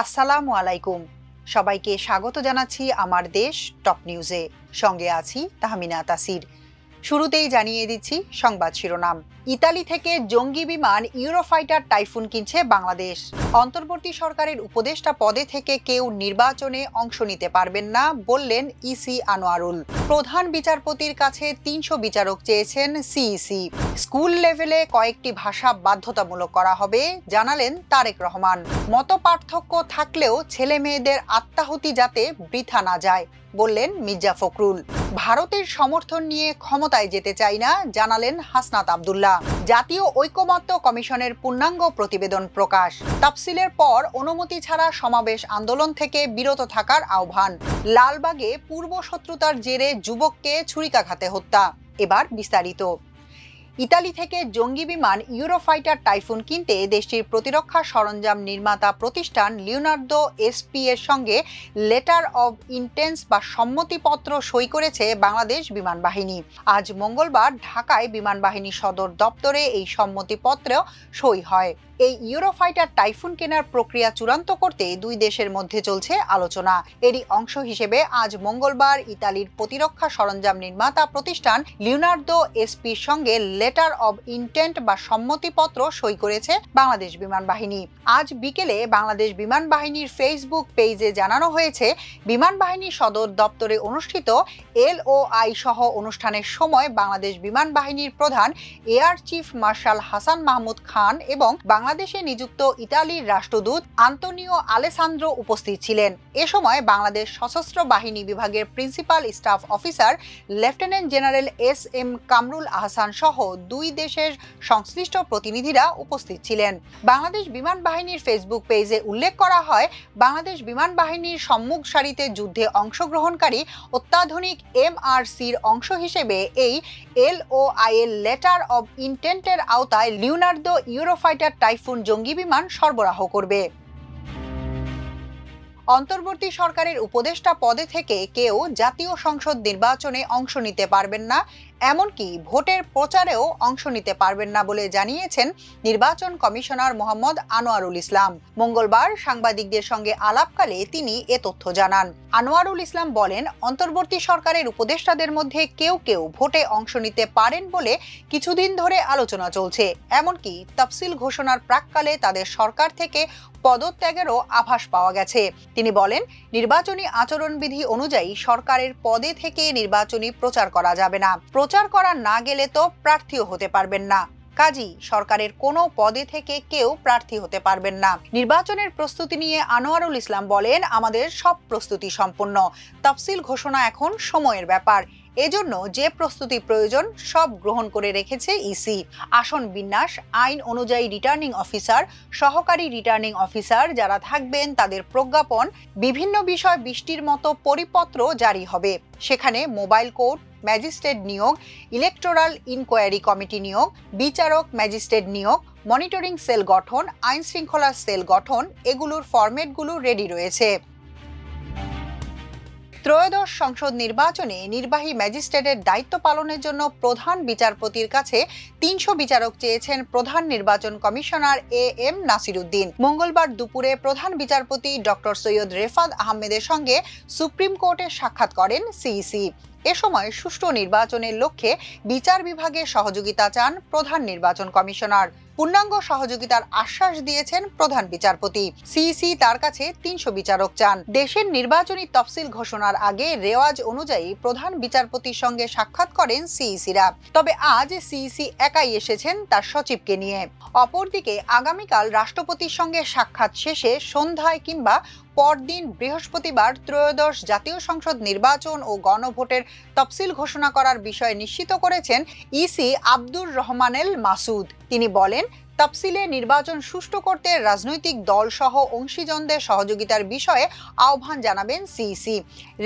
আসসালামু আলাইকুম। সবাইকে স্বাগত জানাচ্ছি আমার দেশ টপ নিউজে। সঙ্গে আছি তাহমিনা তাসির। শুরুতেই জানিয়ে দিচ্ছি সংবাদ শিরোনাম। ইতালি থেকে জঙ্গি বিমান ইউরোফাইটার টাইফুন কিনছে বাংলাদেশ। অন্তর্বর্তী সরকারের উপদেষ্টা পদে থেকে কেউ নির্বাচনে অংশ নিতে পারবেন না বললেন ইসি আনোয়ারুল। প্রধান বিচারপতির কাছে ৩০০ বিচারক চেয়েছেন সিইসি। স্কুল লেভেলে কয়েকটি ভাষা বাধ্যতামূলক করা হবে জানালেন তারেক রহমান। মতপার্থক্য থাকলেও ছেলে মেয়েদের আত্মাহুতি যাতে বৃথা না যায় বললেন মির্জা ফখরুল। ভারতের সমর্থন নিয়ে ক্ষমতায় যেতে চাই না জানালেন হাসনাত আব্দুল্লাহ। জাতীয় ঐকমত্য কমিশনের পূর্ণাঙ্গ প্রতিবেদন প্রকাশ। তাফসিলের পর অনুমতি ছাড়া সমাবেশ আন্দোলন থেকে বিরত থাকার আহ্বান। লালবাগে পূর্ব শত্রুতার জেরে যুবককে ছুরিকাঘাতে হত্যা। এবার বিস্তারিত। ইতালি থেকে জঙ্গি বিমান ইউরোফাইটার টাইফুন কিনতে দেশটির প্রতিরক্ষা সরঞ্জাম নির্মাতা প্রতিষ্ঠান লিওনার্দো এসপি এর সঙ্গে লেটার অব ইন্টেন্স বা সম্মতিপত্র সই করেছে বাংলাদেশ বিমান বাহিনী। আজ মঙ্গলবার ঢাকায় বিমান বাহিনী সদর দপ্তরে এই সম্মতিপত্র সই হয়। এই ইউরোফাইটার টাইফুন কেনার প্রক্রিয়া চূড়ান্ত করতে দুই দেশের মধ্যে চলছে আলোচনা। এরই অংশ হিসেবে আজ মঙ্গলবার ইতালির প্রতিরক্ষা সরঞ্জাম নির্মাতা প্রতিষ্ঠান লিওনার্দো এসপির সঙ্গে লেটার অব ইন্টেন্ট বা সম্মতিপত্র সই করেছে বাংলাদেশ বিমান বাহিনী। আজ বিকেলে বাংলাদেশ বিমান বাহিনীর ফেসবুক পেজে জানানো হয়েছে, বিমান বাহিনী সদর দপ্তরে অনুষ্ঠিত এলওআই সহ অনুষ্ঠানের সময় বাংলাদেশ বিমান বাহিনীর প্রধান air chief marshal Hasan Mahmud Khan এবং বাংলাদেশে নিযুক্ত ইতালির রাষ্ট্রদূত আন্তোনিও আলেসান্দ্রো উপস্থিত ছিলেন। এ সময় বাংলাদেশ সশস্ত্র বাহিনী বিভাগের principal staff officer lieutenant general S M Kamrul Ahsan সহ দুই দেশের সংশ্লিষ্ট প্রতিনিধিরা উপস্থিত ছিলেন। বাংলাদেশ বিমান বাহিনীর ফেসবুক পেজে উল্লেখ করা হয়, বাংলাদেশ বিমান বাহিনীর সম্মুখ সারিতে যুদ্ধে অংশগ্রহণকারী অত্যাধুনিক এমআরসির অংশ হিসেবে এই এলওআই এর লেটার অব ইন্টেন্টের আওতায় লিওনার্দো ইউরোফাইটার টাইফুন জঙ্গি বিমান সরবরাহ করবে। অন্তর্বর্তী সরকারের উপদেষ্টা পদে থেকে কেউ জাতীয় সংসদ নির্বাচনে অংশ নিতে পারবেন না, এমনকি ভোটের প্রচারেও অংশ নিতে পারবেন না বলে জানিয়েছেন নির্বাচন কমিশনার মোহাম্মদ আনোয়ারুল ইসলাম। মঙ্গলবার সাংবাদিকদের সঙ্গে আলাপকালে তিনি এ তথ্য জানান। আনোয়ারুল ইসলাম বলেন, অন্তর্বর্তী সরকারের উপদেষ্টাদের মধ্যে কেউ কেউ ভোটে অংশ নিতে পারেন বলে কিছুদিন ধরে আলোচনা চলছে। এমনকি তাফসিল ঘোষণার প্রাক্কালে তাদের সরকার থেকে পদত্যাগেরও আভাস পাওয়া গেছে। তিনি বলেন, নির্বাচনী আচরণবিধি অনুযায়ী সরকারের পদে থেকে নির্বাচনী প্রচার করা যাবে না। প্রচার করা না গেলে তো প্রার্থীও হতে পারবেন না। কাজী সরকারের কোনো পদে থেকে কেউ প্রার্থী হতে পারবেন না। নির্বাচনের প্রস্তুতি নিয়ে আনোয়ারুল ইসলাম বলেন, আমাদের সব প্রস্তুতি সম্পন্ন। তাফসিল ঘোষণা এখন সময়ের ব্যাপার। এজন্য যে প্রস্তুতি প্রয়োজন সব গ্রহণ করে রেখেছে ইসি। আসন বিন্যাস, আইন অনুযায়ী রিটার্নিং অফিসার, সহকারী রিটার্নিং অফিসার যারা থাকবেন তাদের প্রজ্ঞাপন, বিভিন্ন বিষয় বৃষ্টির মতো পরিপত্র জারি হবে। সেখানে মোবাইল কোর্ট, ম্যাজিস্ট্রেট নিয়োগ, ইলেকটোরাল ইনকোয়ারি কমিটি নিয়োগ, বিচারক ম্যাজিস্ট্রেট নিয়োগ, মনিটরিং সেল গঠন, আইন শৃঙ্খলা সেল গঠন, এগুলোর ফরম্যাটগুলো রেডি রয়েছে। ত্রয়োদশ সংসদ নির্বাচনে নির্বাহী ম্যাজিস্ট্রেটের দায়িত্ব পালনের জন্য প্রধান বিচারপতির কাছে ৩০০ বিচারক চেয়েছেন প্রধান নির্বাচন commissioner A M Nasir Uddin. মঙ্গলবার দুপুরে প্রধান বিচারপতি ডক্টর সৈয়দ রেফাত আহমেদের সঙ্গে সুপ্রিম কোর্টে সাক্ষাৎ করেন সিইসি। এ সময় সুষ্ঠু নির্বাচনের লক্ষ্যে বিচার বিভাগের সহযোগিতা চান প্রধান নির্বাচন কমিশনার। পূর্ণাঙ্গ সহযোগিতার আশ্বাস দিয়েছেন প্রধান বিচারপতি। সিইসি তার কাছে ৩০০ বিচারক চান। দেশের নির্বাচনী তফসিল ঘোষণার আগে রেওয়াজ অনুযায়ী প্রধান বিচারপতির সঙ্গে সাক্ষাৎ করেন সিইসিরা। তবে আজ সিইসি একাই এসেছেন তার সচিবকে নিয়ে। অপরদিকে আগামীকাল রাষ্ট্রপতির সঙ্গে সাক্ষাৎ শেষে সন্ধ্যায় কিংবা পরদিন বৃহস্পতিবার ত্রয়োদশ জাতীয় সংসদ নির্বাচন ও গণভোটের তফসিল ঘোষণা করার বিষয় নিশ্চিত করেছেন ইসি আব্দুর রহমানেল মাসুদ। তিনি বলেন, তফসিলে নির্বাচন সুষ্ঠু করতে রাজনৈতিক দল সহ অংশীজনদের সহযোগিতার বিষয়ে আহ্বান জানাবেন সিইসি।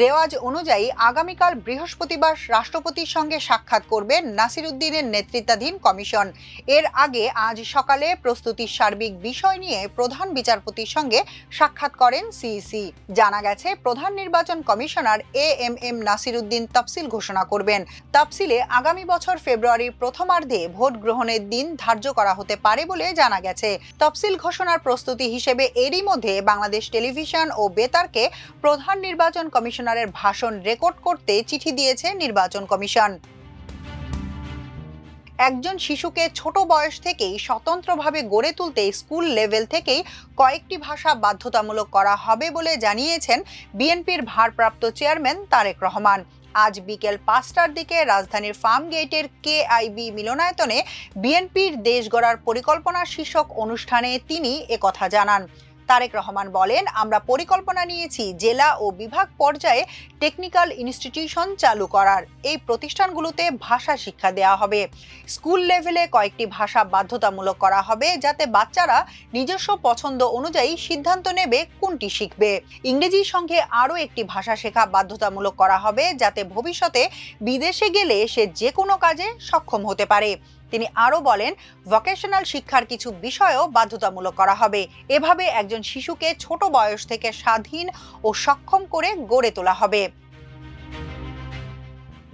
রেওয়াজ অনুযায়ী আগামীকাল বৃহস্পতিবার রাষ্ট্রপতির সঙ্গে সাক্ষাৎ করবেন নাসির উদ্দিনের নেতৃত্বাধীন কমিশন। এর আগে আজ সকালে প্রস্তুতির সার্বিক বিষয় নিয়ে প্রধান বিচারপতির সঙ্গে সাক্ষাৎ করেন সিইসি। জানা গেছে, প্রধান নির্বাচন commissioner A M M Nasir Uddin তফসিল ঘোষণা করবেন। তফসিলে আগামী বছর ফেব্রুয়ারির প্রথমার্ধে ভোট গ্রহণের দিন ধার্য করা হতে পারে বলে জানা গেছে। তফসিল ঘোষণার প্রস্তুতি হিসেবে এরই মধ্যে বাংলাদেশ টেলিভিশন ও বেতারকে প্রধান নির্বাচন কমিশনারের ভাষণ রেকর্ড করতে চিঠি দিয়েছে নির্বাচন কমিশন। একজন শিশুকে ছোট বয়স থেকেই স্বতন্ত্রভাবে গড়ে তুলতে স্কুল লেভেল থেকেই কয়েকটি ভাষা বাধ্যতামূলক করা হবে বলে জানিয়েছেন বিএনপির ভারপ্রাপ্ত চেয়ারম্যান তারেক রহমান। আজ বিকেল 5টার দিকে রাজধানীর ফার্ম গেটের কেআইবি মিলনায়তনে বিএনপির দেশ গড়ার পরিকল্পনা শীর্ষক অনুষ্ঠানে তিনি একথা জানান। তারেক রহমান বলেন, আমরা পরিকল্পনা নিয়েছি জেলা ও বিভাগ পর্যায়ে টেকনিক্যাল ইনস্টিটিউশন চালু করার। এই প্রতিষ্ঠানগুলোতে ভাষা শিক্ষা দেওয়া হবে। স্কুল লেভেলে কয়েকটি ভাষা বাধ্যতামূলক করা হবে যাতে বাচ্চারা নিজস্ব পছন্দ অনুযায়ী সিদ্ধান্ত নেবে কোনটি শিখবে। ইংরেজির সঙ্গে আরও একটি ভাষা শেখা বাধ্যতামূলক করা হবে যাতে ভবিষ্যতে বিদেশে গেলে সে যে কোনো কাজে সক্ষম হতে পারে। তিনি আরও বলেন, ভোকেশনাল শিক্ষার কিছু বিষয়ও বাধ্যতামূলক করা হবে। এভাবে একজন শিশুকে ছোট বয়স থেকে স্বাধীন ও সক্ষম করে গড়ে তোলা হবে।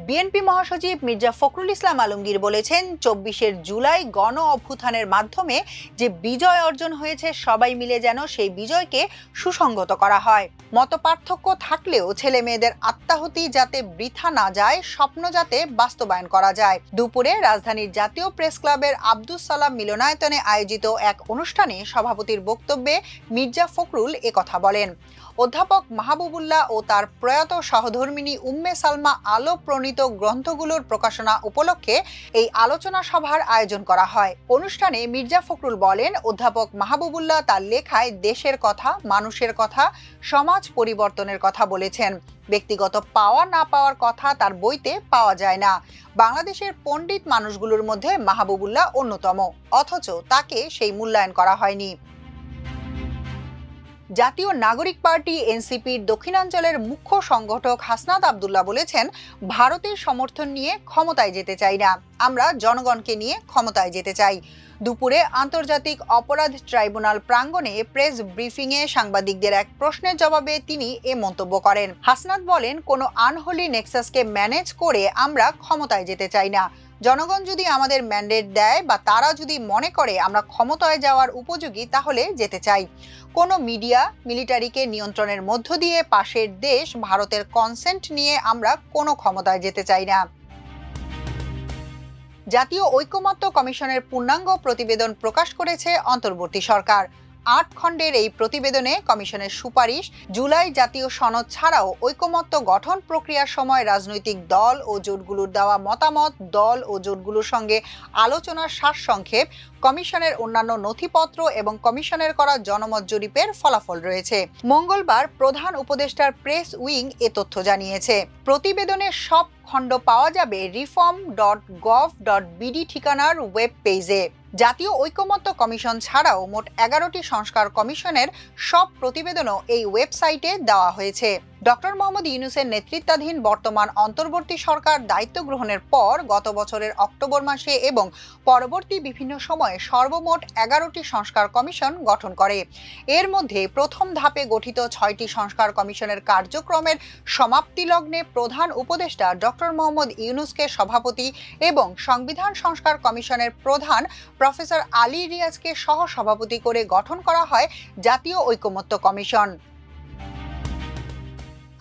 বিএনপি মহাসচিব মির্জা ফখরুল ইসলাম আলমগীর বলেছেন, 24 জুলাই গণ অভ্যুত্থানের মাধ্যমে যে বিজয় অর্জন হয়েছে সবাই মিলে যেন সেই বিজয়কে সুসংগত করা হয়। মতপার্থক্য থাকলেও ছেলে মেয়েদের আত্মাহুতি যাতে বৃথা না যায়, স্বপ্ন যাতে বাস্তবায়ন করা যায়। দুপুরে রাজধানীর জাতীয় প্রেস ক্লাবের আব্দুস সালাম মিলনায়তনে আয়োজিত এক অনুষ্ঠানে সভাপতির বক্তব্যে মির্জা ফখরুল একথা বলেন। অধ্যাপক মাহবুবুল্লাহ ও তার প্রয়াত সহধর্মিণী উম্মে সালমা আলো প্রণীত গ্রন্থগুলোর প্রকাশনা উপলক্ষে এই আলোচনা সভার আয়োজন করা হয়। অনুষ্ঠানে মির্জা ফখরুল বলেন, অধ্যাপক মাহবুবুল্লাহ তার লেখায় দেশের কথা, মানুষের কথা, সমাজ পরিবর্তনের কথা বলেছেন। ব্যক্তিগত পাওয়া না পাওয়ার কথা তার বইতে পাওয়া যায় না। বাংলাদেশের পণ্ডিত মানুষগুলোর মধ্যে মাহবুবুল্লাহ অন্যতম, অথচ তাকে সেই মূল্যায়ন করা হয়নি। জাতীয় নাগরিক পার্টি এনসিপির দক্ষিণাঞ্চলের মুখ্য সংগঠক হাসনাত আব্দুল্লাহ বলেছেন, ভারতের সমর্থন নিয়ে ক্ষমতায় যেতে চাই না, আমরা জনগণকে নিয়ে ক্ষমতায় যেতে চাই। দুপুরে আন্তর্জাতিক অপরাধ ট্রাইব্যুনাল প্রাঙ্গণে প্রেস ব্রিফিংয়ে সাংবাদিকদের এক প্রশ্নের জবাবে তিনি এ মন্তব্য করেন। হাসনাত বলেন, কোনো আনহোলি নেক্সাসকে ম্যানেজ করে আমরা ক্ষমতায় যেতে চাই না। জনগণ যদি আমাদের ম্যান্ডেট দেয় বা তারা যদি মনে করে আমরা ক্ষমতায় যাওয়ার উপযোগী, তাহলে যেতে চাই। কোনো মিডিয়া, মিলিটারিকে নিয়ন্ত্রণের মধ্য দিয়ে পাশের দেশ ভারতের কনসেন্ট নিয়ে আমরা কোনো ক্ষমতায় যেতে চাই না। জাতীয় ঐকমত্য কমিশনের পূর্ণাঙ্গ প্রতিবেদন প্রকাশ করেছে অন্তর্বর্তী সরকার। 8 খণ্ডের এই প্রতিবেদনে কমিশনের সুপারিশ, জুলাই জাতীয় সনদ ছাড়াও ঐকমত্য গঠন প্রক্রিয়ার সময় রাজনৈতিক দল ও জোটগুলোর দেওয়া মতামত, দল ও জোটগুলোর সঙ্গে আলোচনার সারসংক্ষেপ, কমিশনের অন্যান্য নথিপত্র এবং কমিশনের করা জনমত জরিপের ফলাফল রয়েছে। মঙ্গলবার প্রধান উপদেষ্টার প্রেস উইং এ তথ্য জানিয়েছে। প্রতিবেদনের সব খণ্ড পাওয়া যাবে reform.gov.bd ঠিকানার ওয়েব পেজে। জাতীয় ঐকমত্য কমিশন ছাড়াও মোট 11টি সংস্কার কমিশনের সব প্রতিবেদনও এই ওয়েবসাইটে দেওয়া হয়েছে। ডক্টর মোহাম্মদ ইউনূসের নেতৃত্বাধীন বর্তমান অন্তর্বর্তী সরকার দায়িত্ব গ্রহণের পর গত বছরের অক্টোবর মাসে এবং পরবর্তী বিভিন্ন সময়ে সর্বমোট 11টি সংস্কার কমিশন গঠন করে। এর মধ্যে প্রথম ধাপে গঠিত 6টি সংস্কার কমিশনের কার্যক্রমের সমাপ্তি লগ্নে প্রধান উপদেষ্টা ডক্টর মোহাম্মদ ইউনূসকে সভাপতি এবং সংবিধান সংস্কার কমিশনের প্রধান প্রফেসর আলী রিয়াজকে সহ সভাপতি করে গঠন করা হয় জাতীয় ঐকমত্য কমিশন।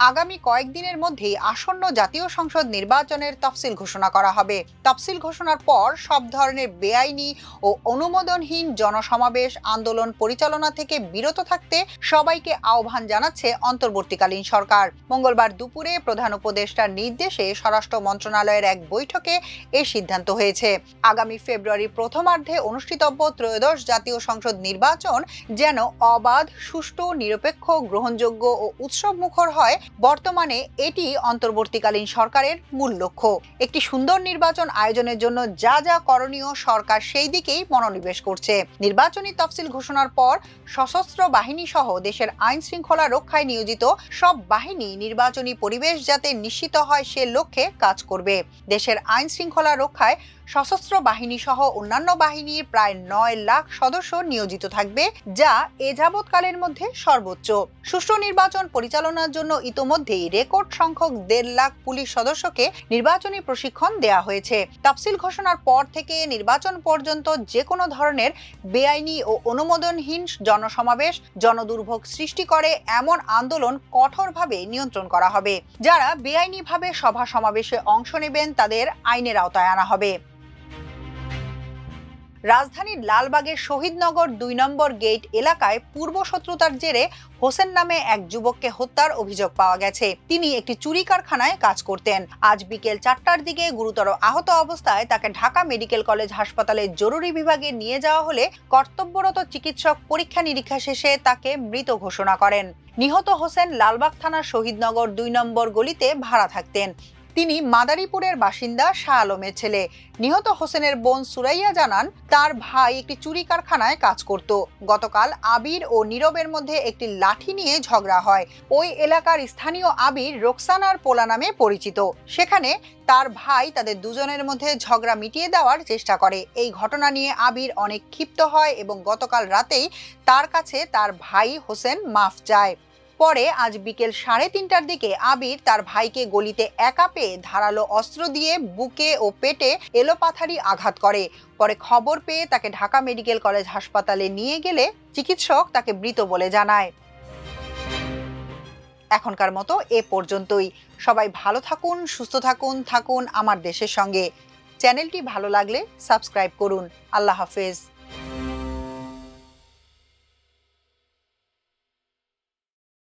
আগামী কয়েকদিনের মধ্যেই আসন্ন জাতীয় সংসদ নির্বাচনের তফসিল ঘোষণা করা হবে। তফসিল ঘোষণার পর সব ধরনের বেআইনি ও অনুমোদনহীন জনসমাবেশ, আন্দোলন পরিচালনা থেকে বিরত থাকতে সবাইকে আহ্বান জানাচ্ছে অন্তর্বর্তীকালীন সরকার। মঙ্গলবার দুপুরে প্রধান উপদেষ্টার নির্দেশে স্বরাষ্ট্র মন্ত্রণালয়ের এক বৈঠকে এই সিদ্ধান্ত হয়েছে। আগামী ফেব্রুয়ারির প্রথমার্ধে অনুষ্ঠিতব্য ত্রয়োদশ জাতীয় সংসদ নির্বাচন যেন অবাধ, সুষ্ঠু, নিরপেক্ষ, গ্রহণযোগ্য ও উৎসবমুখর হয়। বর্তমানে এটি অন্তর্বর্তীকালীন সরকারের মূল লক্ষ্য। একটি সুন্দর নির্বাচন আয়োজনের জন্য যা যা করণীয় সরকার সেই দিকেই মনোনিবেশ করছে। নির্বাচনী তফসিল ঘোষণার পর সশস্ত্র বাহিনী সহ দেশের আইন শৃঙ্খলা রক্ষায় নিয়োজিত সব বাহিনী নির্বাচনী পরিবেশ যাতে নিশ্চিত হয় সে লক্ষ্যে কাজ করবে। দেশের আইন শৃঙ্খলা রক্ষায় সশস্ত্র বাহিনী সহ অন্যান্য বাহিনীর প্রায় 9 লাখ সদস্য নিয়োজিত থাকবে, যা এ যাবৎকালের মধ্যে সর্বোচ্চ। সুষ্ঠু নির্বাচন পরিচালনার জন্য ইতোমধ্যেই রেকর্ড সংখ্যক 1.5 লাখ পুলিশ সদস্যকে নির্বাচনী প্রশিক্ষণ দেওয়া হয়েছে। তফসিল ঘোষণার পর থেকে নির্বাচন পর্যন্ত যে কোনো ধরনের বেআইনি ও অনুমোদনহীন জনসমাবেশ, জনদুর্ভোগ সৃষ্টি করে এমন আন্দোলন কঠোরভাবে নিয়ন্ত্রণ করা হবে। যারা বেআইনিভাবে সভা সমাবেশে অংশ নেবেন তাদের আইনের আওতায় আনা হবে। রাজধানীর লালবাগের শহীদনগর 2 নম্বর গেট এলাকায় পূর্বশত্রুতার জেরে হোসেন নামে এক যুবককে হত্যার অভিযোগ পাওয়া গেছে। তিনি একটি চুরি কারখানায় কাজ করতেন। আজ বিকেল 4টার দিকে গুরুতর আহত অবস্থায় তাকে ঢাকা মেডিকেল কলেজ হাসপাতালে জরুরি বিভাগে নিয়ে যাওয়া হলে কর্তব্যরত চিকিৎসক পরীক্ষা নিরীক্ষা শেষে তাকে মৃত ঘোষণা করেন। নিহত হোসেন লালবাগ থানার শহীদনগর 2 নম্বর গলিতে ভাড়া থাকতেন। তিনি মাদারীপুরের বাসিন্দা শাহ আলমের ছেলে। নিহত হোসেনের বোন সুরাইয়া জানান, তার ভাই একটি চুরি কারখানায় কাজ করত। গতকাল আবির ও নীরবের মধ্যে একটি লাঠি নিয়ে ঝগড়া হয়। ওই এলাকার স্থানীয় আবির রোকসানার পোলা নামে পরিচিত। সেখানে তার ভাই তাদের দুজনের মধ্যে ঝগড়া মিটিয়ে দেওয়ার চেষ্টা করে। এই ঘটনা নিয়ে আবির অনেক ক্ষিপ্ত হয় এবং গতকাল রাতেই তার কাছে তার ভাই হোসেন মাফ চায়। পরে আজ বিকেল 3:30টার দিকে আবির তার ভাইকে গলিতে একা পেয়ে ধারালো অস্ত্র দিয়ে বুকে ও পেটে এলোপাথারি আঘাত করে। পরে খবর পেয়ে তাকে ঢাকা মেডিকেল কলেজ হাসপাতালে নিয়ে গেলে চিকিৎসক তাকে মৃত বলে জানায়। এখনকার মতো এ পর্যন্তই। সবাই ভালো থাকুন, সুস্থ থাকুন আমার দেশের সঙ্গে। চ্যানেলটি ভালো লাগলে সাবস্ক্রাইব করুন। আল্লাহ হাফেজ।